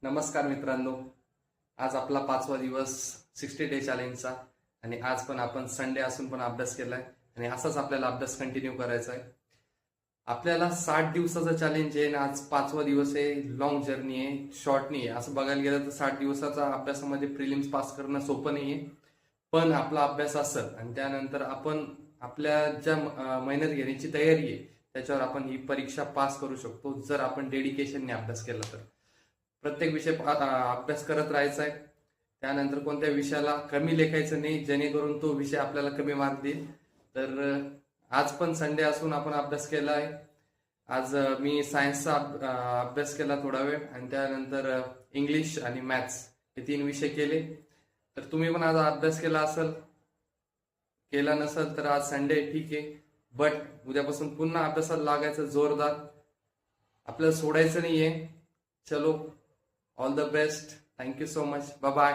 नमस्कार मित्रांनो, आज आपला 5वा दिवस 60 डे चॅलेंजचा आणि आज पण आपण संडे असून पण अभ्यास केलाय आणि असाच आपल्याला अभ्यास कंटिन्यू करायचा आहे. आपल्याला 60 दिवसाचा चॅलेंज आहे आणि आज 5वा दिवस आहे. लॉंग जर्नी आहे, शॉर्ट नाही आहे. असं बघायला गेलं तर 60 दिवसाचा अभ्यासामध्ये प्रिलिम्स पास करणं सोपं नाहीये, पण आपला अभ्यास असेल आणि त्यानंतर आपण आपल्या ज्या मेहनत घेण्याची तयारी आहे त्याच्यावर आपण ही परीक्षा पास करू शकतो जर आपण डेडिकेशनने अभ्यास केला तर. प्रत्येक विषय अभ्यास करत राहायचा आहे. त्यानंतर कोणत्या विषयाला कमी लेखायचं नाही जेणेकरून तो विषय आपल्याला कमी मार्क देईल. तर आज पण संडे असून आपण अभ्यास केला आहे. आज मी सायन्सचा अभ्यास केला थोडा वेळ आणि त्यानंतर इंग्लिश आणि मॅथ्स हे 3 विषय केले. तर तुम्ही पण आज अभ्यास केला असेल, केला नसेल तर आज संडे ठीक आहे, बट उद्यापासून पुन्हा अभ्यासाला लागायचं जोरदार. आपल्याला सोडायचं नाहीये. चलो, all the best. Thank you so much. Bye bye.